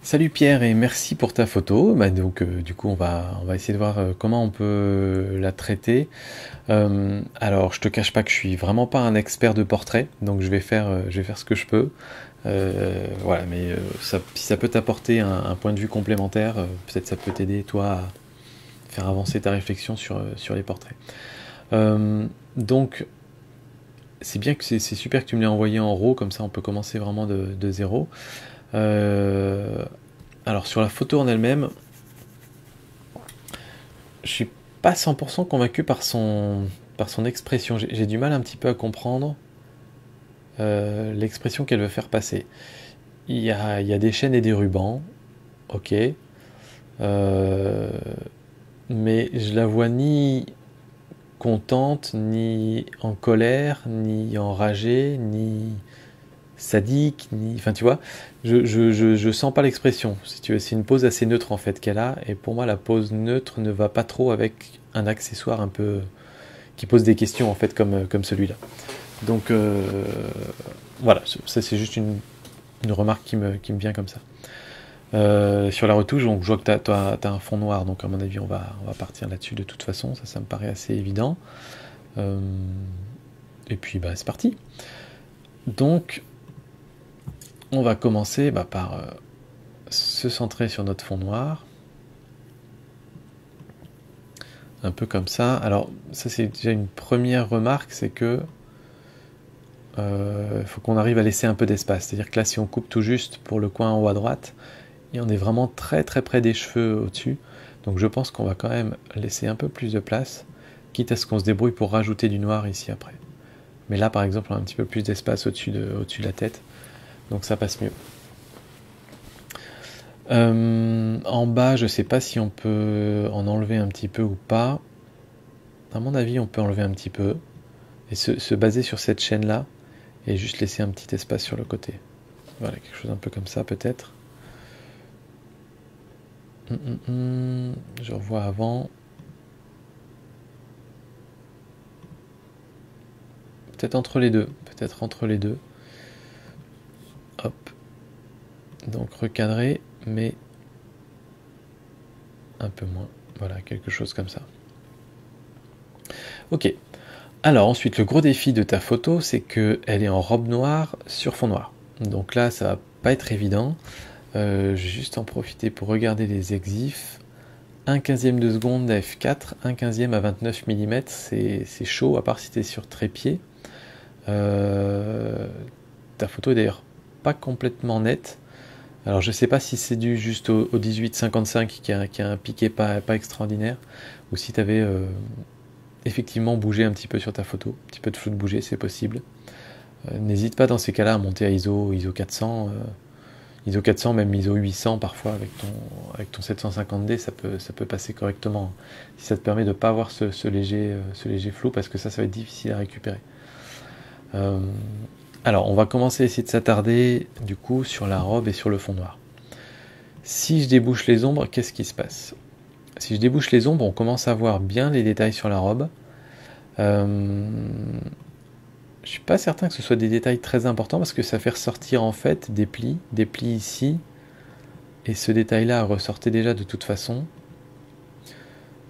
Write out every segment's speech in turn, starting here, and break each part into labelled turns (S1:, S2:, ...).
S1: Salut Pierre et merci pour ta photo. Du coup on va essayer de voir comment on peut la traiter. Alors je te cache pas que je suis vraiment pas un expert de portrait, donc je vais faire ce que je peux. Voilà, mais si ça peut t'apporter un point de vue complémentaire, peut-être ça peut t'aider toi à faire avancer ta réflexion sur les portraits. Donc c'est bien que c'est super que tu me l'aies envoyé en RAW, comme ça on peut commencer vraiment de zéro. Euh, alors sur la photo en elle-même, je suis pas 100% convaincu par son expression. J'ai du mal un petit peu à comprendre l'expression qu'elle veut faire passer. Il y a des chaînes et des rubans, ok, mais je la vois ni contente, ni en colère, ni enragée, ni sadique, ni... Enfin, tu vois, je sens pas l'expression, si tu veux. C'est une pose assez neutre, en fait, qu'elle a, et pour moi, la pose neutre ne va pas trop avec un accessoire un peu... qui pose des questions, en fait, comme celui-là. Donc, voilà, ça c'est juste une remarque qui me vient comme ça. Sur la retouche, donc, je vois que t'as un fond noir, donc à mon avis, on va partir là-dessus de toute façon, ça me paraît assez évident. Euh, et puis, bah, c'est parti. Donc, on va commencer par se centrer sur notre fond noir. Un peu comme ça. Alors, ça c'est déjà une première remarque, c'est que faut qu'on arrive à laisser un peu d'espace. C'est-à-dire que là, si on coupe tout juste pour le coin en haut à droite, et on est vraiment très très près des cheveux au-dessus. Donc je pense qu'on va quand même laisser un peu plus de place, quitte à ce qu'on se débrouille pour rajouter du noir ici après. Mais là, par exemple, on a un petit peu plus d'espace au-dessus de la tête, donc ça passe mieux. En bas, je sais pas si on peut en enlever un petit peu ou pas. À mon avis, on peut enlever un petit peu et se baser sur cette chaîne-là et juste laisser un petit espace sur le côté. Voilà, quelque chose un peu comme ça peut-être. Je revois avant. Peut-être entre les deux. Peut-être entre les deux. Hop. Donc recadrer, mais un peu moins. Voilà, quelque chose comme ça. Ok. Alors ensuite, le gros défi de ta photo, c'est qu'elle est en robe noire sur fond noir. Donc là, ça va pas être évident. Je vais juste en profiter pour regarder les exifs. 1/15 de seconde à f4, 1/15 à 29 mm, c'est chaud, à part si tu es sur trépied. Ta photo est d'ailleurs pas complètement nette. Alors je sais pas si c'est dû juste au 18-55 qui a un piqué pas extraordinaire, ou si tu avais effectivement bougé un petit peu sur ta photo, un petit peu de flou de bouger, c'est possible. N'hésite pas dans ces cas-là à monter à ISO 400, ISO 400, même ISO 800 parfois avec ton 750D, ça peut passer correctement. Si ça te permet de ne pas avoir ce léger flou, parce que ça va être difficile à récupérer. Alors, on va commencer à essayer de s'attarder du coup sur la robe et sur le fond noir. Si je débouche les ombres, qu'est-ce qui se passe? Si je débouche les ombres, on commence à voir bien les détails sur la robe. Je suis pas certain que ce soit des détails très importants parce que ça fait ressortir en fait des plis ici, et ce détail-là ressortait déjà de toute façon.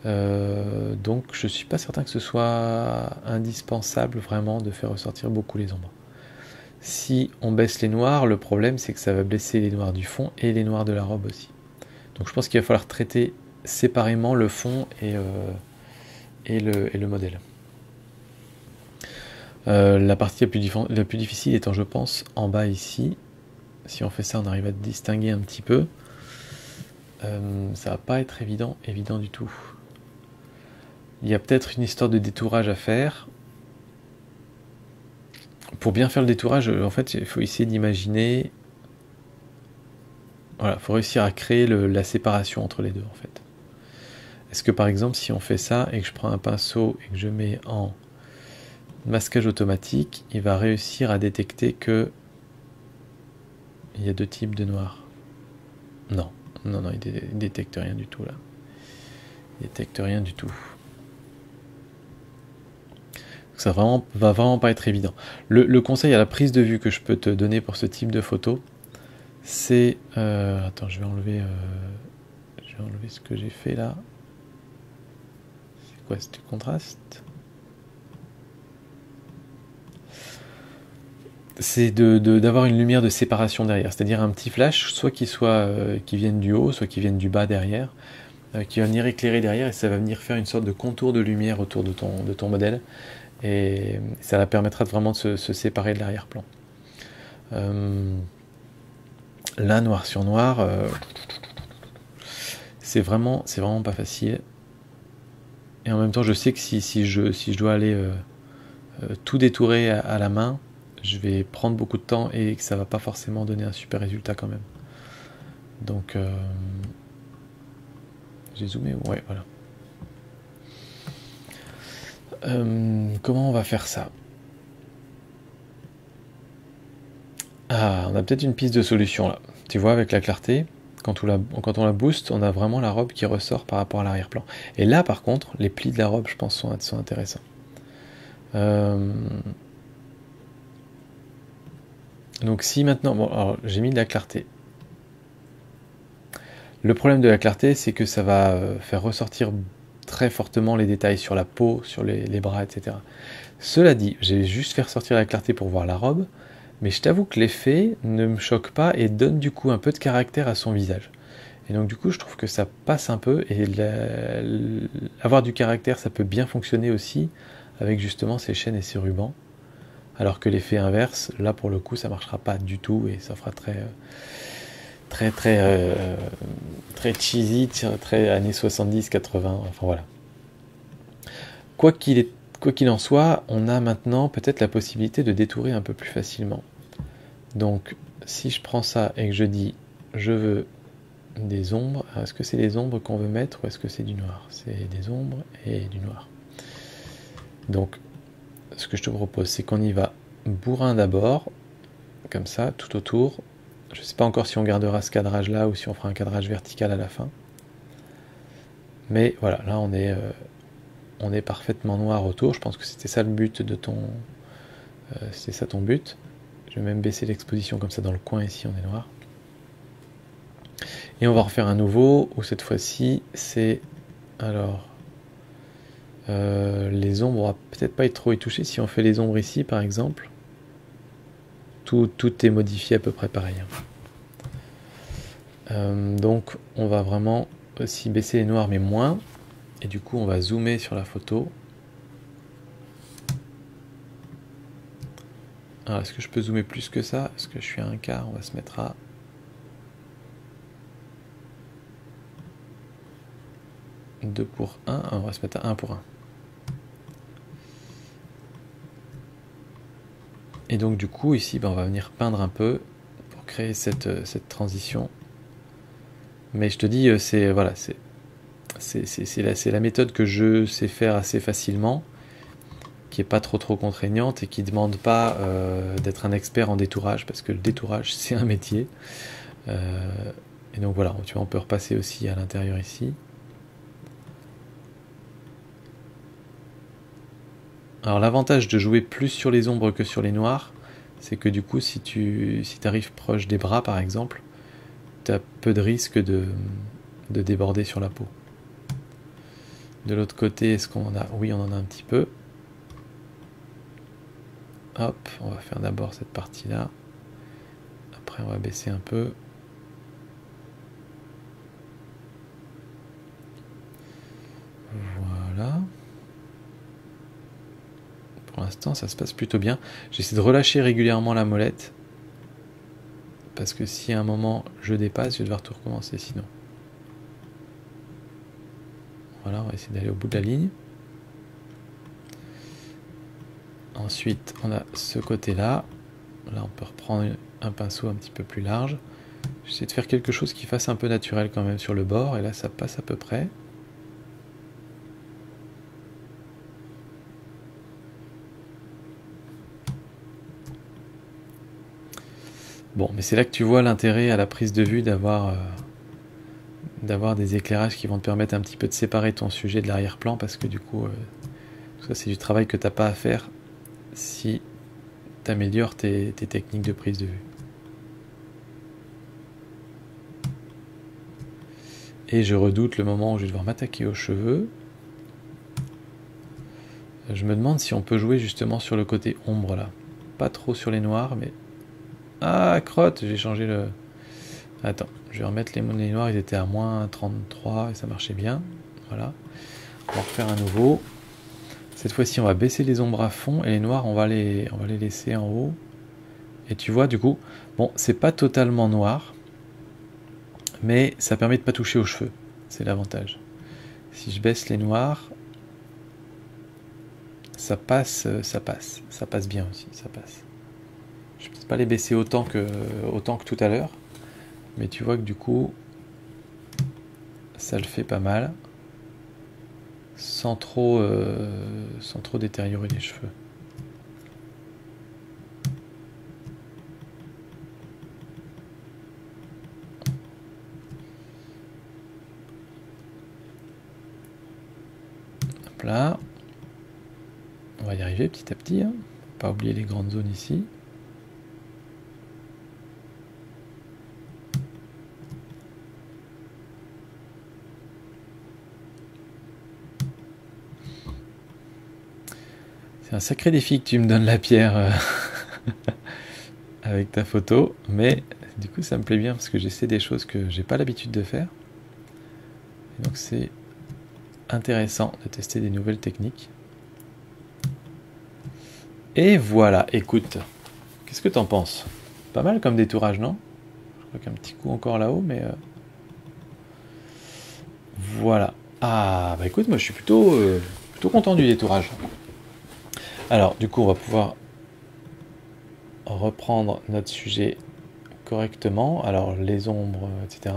S1: Donc je suis pas certain que ce soit indispensable vraiment de faire ressortir beaucoup les ombres. Si on baisse les noirs, le problème c'est que ça va baisser les noirs du fond et les noirs de la robe aussi. Donc je pense qu'il va falloir traiter séparément le fond et le modèle. La partie la plus difficile étant, je pense, en bas ici. Si on fait ça, on arrive à distinguer un petit peu. Ça va pas être évident du tout. Il y a peut-être une histoire de détourage à faire. Pour bien faire le détourage, en fait, il faut essayer d'imaginer... Voilà, il faut réussir à créer la séparation entre les deux, en fait. Est-ce que, par exemple, si on fait ça et que je prends un pinceau et que je mets en masquage automatique, il va réussir à détecter que il y a deux types de noir. Non, il détecte rien du tout, là. Il détecte rien du tout. Ça va vraiment pas être évident. Le conseil à la prise de vue que je peux te donner pour ce type de photo, c'est... attends, je vais enlever ce que j'ai fait là. C'est quoi, c'est du contraste? C'est d'avoir une lumière de séparation derrière, c'est-à-dire un petit flash, soit qui vienne du haut, soit qui vienne du bas derrière, qui va venir éclairer derrière, et ça va venir faire une sorte de contour de lumière autour de ton modèle, et ça la permettra vraiment de se séparer de l'arrière-plan. Là, noir sur noir, c'est vraiment pas facile. Et en même temps, je sais que si je dois aller tout détourer à la main, je vais prendre beaucoup de temps et que ça va pas forcément donner un super résultat quand même. Donc, j'ai zoomé, ouais, voilà. Comment on va faire ça? Ah, on a peut-être une piste de solution là. Tu vois, avec la clarté, quand on la booste, on a vraiment la robe qui ressort par rapport à l'arrière-plan. Et là, par contre, les plis de la robe, je pense, sont intéressants. Donc si maintenant... Bon, alors j'ai mis de la clarté. Le problème de la clarté, c'est que ça va faire ressortir très fortement les détails sur la peau, sur les bras, etc. Cela dit, j'ai juste fait ressortir la clarté pour voir la robe, mais je t'avoue que l'effet ne me choque pas et donne du coup un peu de caractère à son visage. Et donc du coup, je trouve que ça passe un peu, et avoir du caractère, ça peut bien fonctionner aussi avec justement ces chaînes et ces rubans. Alors que l'effet inverse, là pour le coup, ça marchera pas du tout et ça fera très cheesy, très années 70, 80, enfin voilà. Quoi qu'il en soit, on a maintenant peut-être la possibilité de détourer un peu plus facilement. Donc, si je prends ça et que je dis, je veux des ombres, est-ce que c'est des ombres qu'on veut mettre ou est-ce que c'est du noir? C'est des ombres et du noir. Donc, ce que je te propose, c'est qu'on y va bourrin d'abord, comme ça, tout autour. Je ne sais pas encore si on gardera ce cadrage-là ou si on fera un cadrage vertical à la fin. Mais voilà, là on est parfaitement noir autour. Je pense que c'était ça le but de c'était ça ton but. Je vais même baisser l'exposition comme ça dans le coin ici, on est noir. Et on va refaire un nouveau, où cette fois-ci, c'est... Alors... les ombres, on va peut-être pas être trop y toucher. Si on fait les ombres ici, par exemple, tout est modifié à peu près pareil. Donc, on va vraiment aussi baisser les noirs, mais moins. Et du coup, on va zoomer sur la photo. Alors, est-ce que je peux zoomer plus que ça? Est-ce que je suis à un quart? On va se mettre à... 2 pour 1. On va se mettre à 1 pour 1. Et donc du coup ici on va venir peindre un peu pour créer cette transition. Mais je te dis c'est la méthode que je sais faire assez facilement, qui est pas trop contraignante et qui demande pas d'être un expert en détourage, parce que le détourage c'est un métier. Et donc voilà, tu vois, on peut repasser aussi à l'intérieur ici. Alors l'avantage de jouer plus sur les ombres que sur les noirs, c'est que du coup si tu arrives proche des bras par exemple, tu as peu de risque de déborder sur la peau. De l'autre côté, est-ce qu'on en a? Oui, on en a un petit peu. Hop, on va faire d'abord cette partie-là. Après on va baisser un peu. Voilà. Pour l'instant, ça se passe plutôt bien. J'essaie de relâcher régulièrement la molette, parce que si à un moment je dépasse, je vais devoir tout recommencer sinon. Voilà, on va essayer d'aller au bout de la ligne. Ensuite, on a ce côté-là. Là, on peut reprendre un pinceau un petit peu plus large. J'essaie de faire quelque chose qui fasse un peu naturel quand même sur le bord, et là, ça passe à peu près. Bon, mais c'est là que tu vois l'intérêt à la prise de vue d'avoir des éclairages qui vont te permettre un petit peu de séparer ton sujet de l'arrière-plan, parce que du coup, ça c'est du travail que tu n'as pas à faire si tu améliores tes techniques de prise de vue. Et je redoute le moment où je vais devoir m'attaquer aux cheveux. Je me demande si on peut jouer justement sur le côté ombre là. Pas trop sur les noirs, mais... Ah, crotte, j'ai changé le... Attends, je vais remettre les noirs, ils étaient à moins 33 et ça marchait bien. Voilà. On va refaire un nouveau. Cette fois-ci, on va baisser les ombres à fond et les noirs, on va les laisser en haut. Et tu vois, du coup, bon, c'est pas totalement noir, mais ça permet de pas toucher aux cheveux. C'est l'avantage. Si je baisse les noirs, ça passe bien aussi, ça passe. Je ne peux pas les baisser autant que tout à l'heure, mais tu vois que du coup, ça le fait pas mal, sans trop détériorer les cheveux. Hop là. On va y arriver petit à petit, hein. Pas oublier les grandes zones ici. C'est un sacré défi que tu me donnes la pierre avec ta photo, mais du coup ça me plaît bien parce que j'essaie des choses que j'ai pas l'habitude de faire. Et donc c'est intéressant de tester des nouvelles techniques. Et voilà, écoute, qu'est-ce que t'en penses? Pas mal comme détourage, non? Je crois qu'un petit coup encore là-haut, mais... Voilà. Ah, bah écoute, moi je suis plutôt content du détourage. Alors, du coup, on va pouvoir reprendre notre sujet correctement. Alors, les ombres, etc.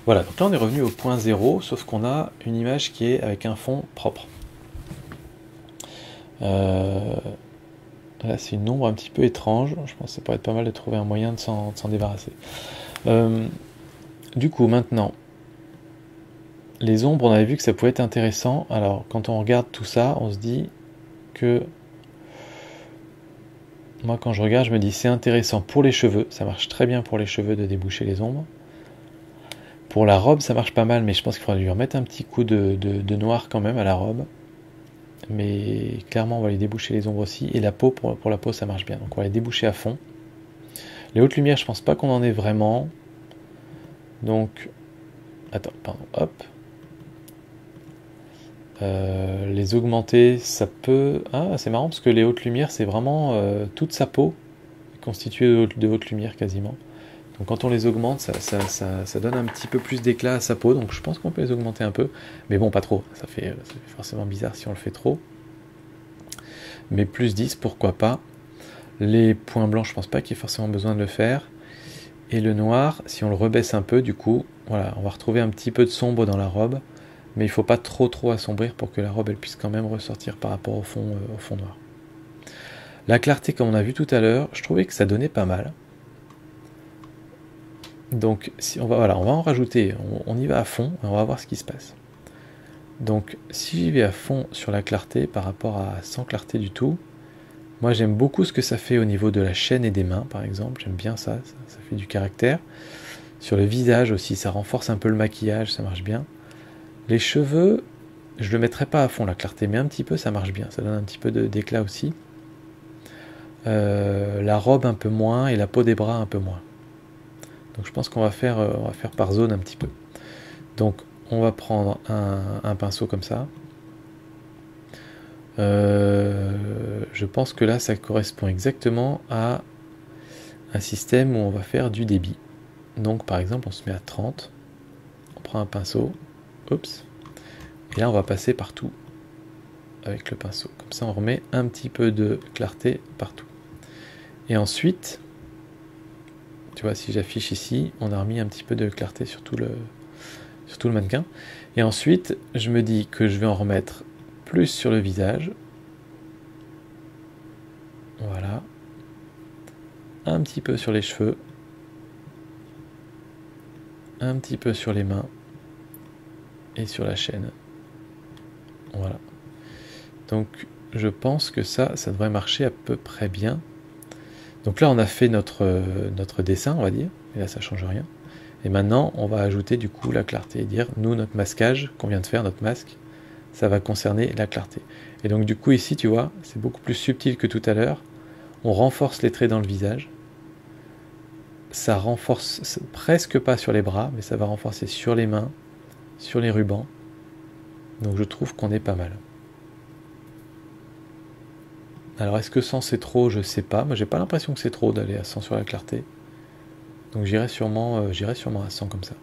S1: Voilà, donc là on est revenu au point 0, sauf qu'on a une image qui est avec un fond propre. Là, c'est une ombre un petit peu étrange. Je pense que ça pourrait être pas mal de trouver un moyen de s'en débarrasser. Du coup, maintenant, les ombres, on avait vu que ça pouvait être intéressant. Alors, quand on regarde tout ça, on se dit que... Moi, quand je regarde, je me dis c'est intéressant pour les cheveux. Ça marche très bien pour les cheveux de déboucher les ombres. Pour la robe, ça marche pas mal, mais je pense qu'il faudrait lui remettre un petit coup de noir quand même à la robe. Mais clairement, on va lui déboucher les ombres aussi. Et la peau, pour la peau, ça marche bien. Donc, on va les déboucher à fond. Les hautes lumières, je pense pas qu'on en ait vraiment. Donc, attends, pardon, hop. Les augmenter, ça peut... Ah, c'est marrant parce que les hautes lumières, c'est vraiment toute sa peau constituée de hautes lumières quasiment. Donc quand on les augmente, ça donne un petit peu plus d'éclat à sa peau. Donc je pense qu'on peut les augmenter un peu. Mais bon, pas trop. Ça fait forcément bizarre si on le fait trop. Mais plus 10, pourquoi pas. Les points blancs, je pense pas qu'il y ait forcément besoin de le faire. Et le noir, si on le rebaisse un peu, du coup, voilà, on va retrouver un petit peu de sombre dans la robe. Mais il ne faut pas trop assombrir pour que la robe elle puisse quand même ressortir par rapport au fond noir. La clarté, comme on a vu tout à l'heure, je trouvais que ça donnait pas mal. Donc si on va en rajouter, on y va à fond, et on va voir ce qui se passe. Donc si j'y vais à fond sur la clarté par rapport à sans clarté du tout, moi j'aime beaucoup ce que ça fait au niveau de la chaîne et des mains par exemple, j'aime bien ça fait du caractère. Sur le visage aussi, ça renforce un peu le maquillage, ça marche bien. Les cheveux, je le mettrai pas à fond la clarté, mais un petit peu ça marche bien, ça donne un petit peu d'éclat aussi. La robe un peu moins et la peau des bras un peu moins. Donc je pense qu'on va faire par zone un petit peu. Donc on va prendre un pinceau comme ça. Je pense que là ça correspond exactement à un système où on va faire du débit. Donc par exemple on se met à 30, on prend un pinceau, oups, et là on va passer partout avec le pinceau. Comme ça on remet un petit peu de clarté partout. Et ensuite, tu vois, si j'affiche ici, on a remis un petit peu de clarté sur tout le mannequin. Et ensuite, je me dis que je vais en remettre plus sur le visage. Voilà. Un petit peu sur les cheveux. Un petit peu sur les mains. Et sur la chaîne. Voilà. Donc, je pense que ça devrait marcher à peu près bien. Donc là, on a fait notre dessin, on va dire. Et là, ça change rien. Et maintenant, on va ajouter du coup la clarté et dire, nous, notre masquage qu'on vient de faire, notre masque, ça va concerner la clarté. Et donc du coup ici, tu vois, c'est beaucoup plus subtil que tout à l'heure. On renforce les traits dans le visage. Ça renforce presque pas sur les bras, mais ça va renforcer sur les mains, sur les rubans. Donc je trouve qu'on est pas mal. Alors est-ce que 100 c'est trop? Je sais pas. Moi j'ai pas l'impression que c'est trop d'aller à 100 sur la clarté. Donc j'irai sûrement à 100 comme ça.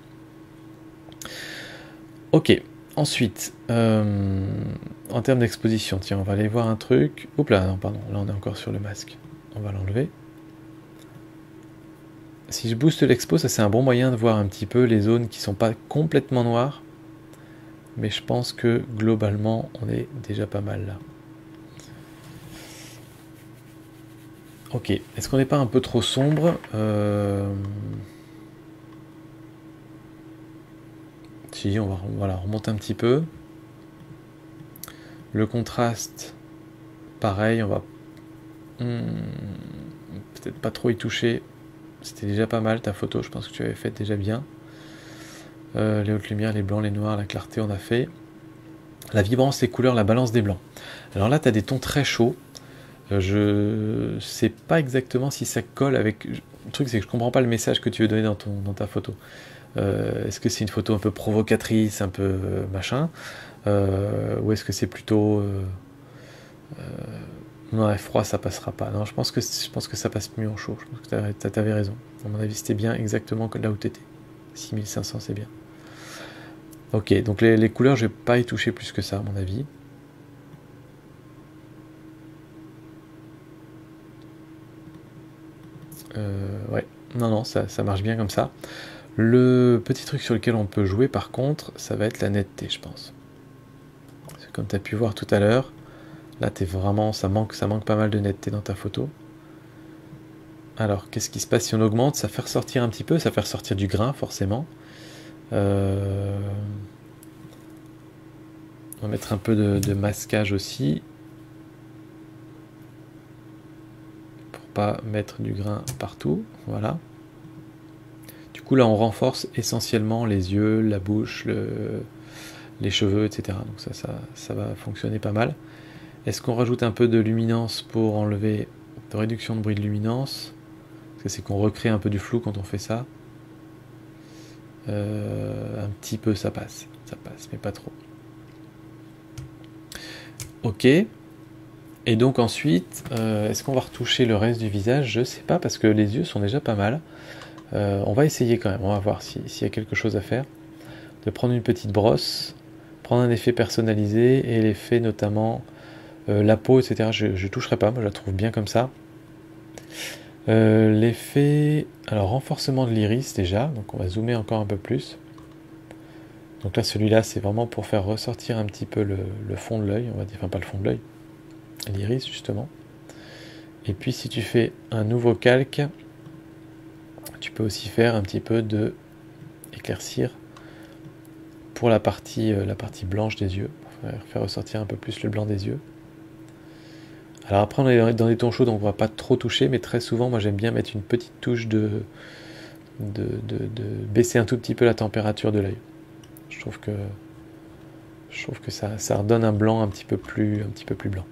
S1: Ok. Ensuite, en termes d'exposition, tiens, on va aller voir un truc. Oups là, non, pardon, là on est encore sur le masque. On va l'enlever. Si je booste l'expo, ça c'est un bon moyen de voir un petit peu les zones qui sont pas complètement noires. Mais je pense que globalement, on est déjà pas mal là. Ok, est-ce qu'on n'est pas un peu trop sombre? Si, on va voilà, remonter un petit peu. Le contraste, pareil, on va peut-être pas trop y toucher. C'était déjà pas mal ta photo, je pense que tu avais fait déjà bien. Les hautes lumières, les blancs, les noirs, la clarté, on a fait. La vibrance, les couleurs, la balance des blancs. Alors là, tu as des tons très chauds. Je sais pas exactement si ça colle avec... Le truc, c'est que je comprends pas le message que tu veux donner dans ta photo. Est-ce que c'est une photo un peu provocatrice, un peu machin, ou est-ce que c'est plutôt... non, froid, ça passera pas. Non, je pense que ça passe mieux en chaud. Je pense que t'avais raison. À mon avis, c'était bien exactement là où t'étais. 6500, c'est bien. Ok, donc les couleurs, je vais pas y toucher plus que ça, à mon avis. Ouais, non, ça marche bien comme ça. Le petit truc sur lequel on peut jouer, par contre, ça va être la netteté, je pense. Comme tu as pu voir tout à l'heure, là, ça manque pas mal de netteté dans ta photo. Alors, qu'est-ce qui se passe si on augmente? Ça fait ressortir un petit peu, ça fait ressortir du grain, forcément. On va mettre un peu de masquage aussi. Pour pas mettre du grain partout. Voilà. Du coup, là, on renforce essentiellement les yeux, la bouche, les cheveux, etc. Donc ça va fonctionner pas mal. Est-ce qu'on rajoute un peu de luminance pour enlever de réduction de bruit de luminance? Parce que c'est qu'on recrée un peu du flou quand on fait ça. Un petit peu, ça passe, mais pas trop. Ok. Et donc ensuite, est-ce qu'on va retoucher le reste du visage? Je sais pas, parce que les yeux sont déjà pas mal. On va essayer quand même, on va voir s'il y a quelque chose à faire. De prendre une petite brosse, prendre un effet personnalisé, et l'effet notamment la peau, etc. Je toucherai pas, moi je la trouve bien comme ça. L'effet, alors renforcement de l'iris déjà, donc on va zoomer encore un peu plus. Donc là, celui-là, c'est vraiment pour faire ressortir un petit peu le fond de l'œil, on va dire, enfin pas le fond de l'œil, l'iris justement. Et puis si tu fais un nouveau calque, tu peux aussi faire un petit peu de éclaircir pour la partie blanche des yeux, pour faire ressortir un peu plus le blanc des yeux. Alors après, on est dans des tons chauds, donc on va pas trop toucher, mais très souvent, moi j'aime bien mettre une petite touche de baisser un tout petit peu la température de l'œil. Je trouve que ça redonne un blanc un petit peu plus blanc.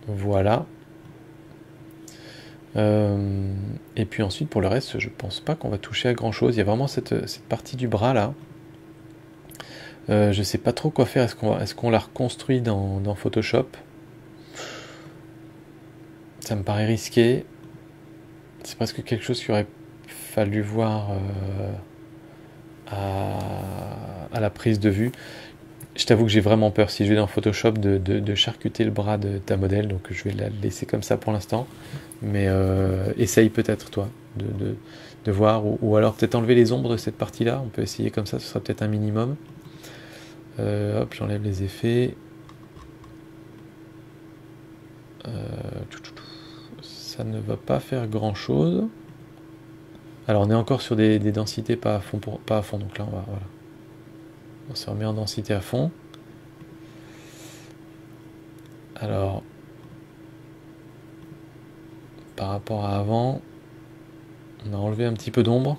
S1: Voilà. Et puis ensuite, pour le reste, je pense pas qu'on va toucher à grand chose. Il y a vraiment cette partie du bras là. Je sais pas trop quoi faire. Est-ce qu'on la reconstruit dans Photoshop? Ça me paraît risqué. C'est presque quelque chose qu'il aurait fallu voir à la prise de vue. Je t'avoue que j'ai vraiment peur, si je vais dans Photoshop, de charcuter le bras de ta modèle, donc je vais la laisser comme ça pour l'instant. Mais essaye peut-être toi de voir, ou alors peut-être enlever les ombres de cette partie-là. On peut essayer comme ça, ce sera peut-être un minimum. Hop, j'enlève les effets. Ça ne va pas faire grand-chose. Alors on est encore sur des densités pas à fond, donc là voilà. On se remet en densité à fond. Alors, par rapport à avant, On a enlevé un petit peu d'ombre.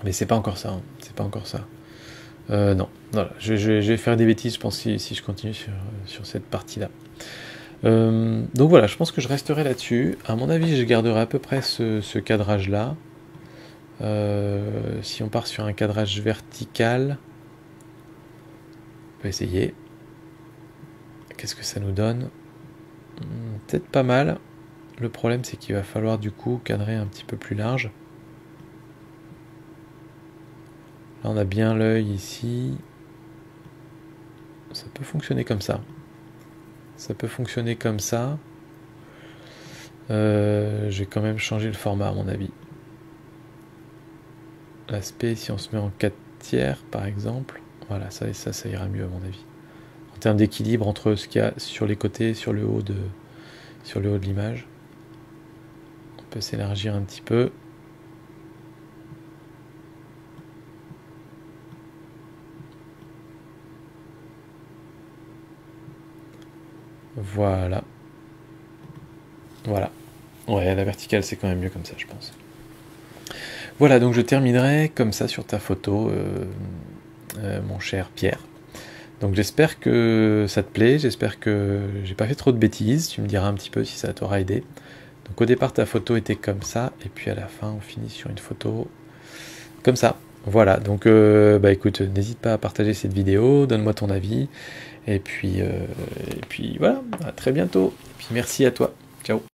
S1: Mais c'est pas encore ça. Hein. C'est pas encore ça. Non. Voilà. Je vais faire des bêtises, je pense, si je continue sur cette partie-là. Donc voilà, je pense que je resterai là-dessus. À mon avis, je garderai à peu près ce cadrage-là. Si on part sur un cadrage vertical, on peut essayer. Qu'est-ce que ça nous donne? Peut-être pas mal. Le problème, c'est qu'il va falloir du coup cadrer un petit peu plus large. Là, on a bien l'œil ici. Ça peut fonctionner comme ça. Ça peut fonctionner comme ça. Je vais quand même changer le format à mon avis. L'aspect, si on se met en 4 tiers par exemple, voilà, ça ira mieux à mon avis. En termes d'équilibre entre ce qu'il y a sur les côtés, sur le haut de l'image. On peut s'élargir un petit peu. Voilà. Voilà. Ouais, la verticale, c'est quand même mieux comme ça, je pense. Voilà, donc je terminerai comme ça sur ta photo, mon cher Pierre. Donc j'espère que ça te plaît, j'espère que j'ai pas fait trop de bêtises, tu me diras un petit peu si ça t'aura aidé. Donc au départ, ta photo était comme ça, et puis à la fin, on finit sur une photo comme ça. Voilà, donc écoute, n'hésite pas à partager cette vidéo, donne-moi ton avis, et puis voilà, à très bientôt. Et puis merci à toi. Ciao.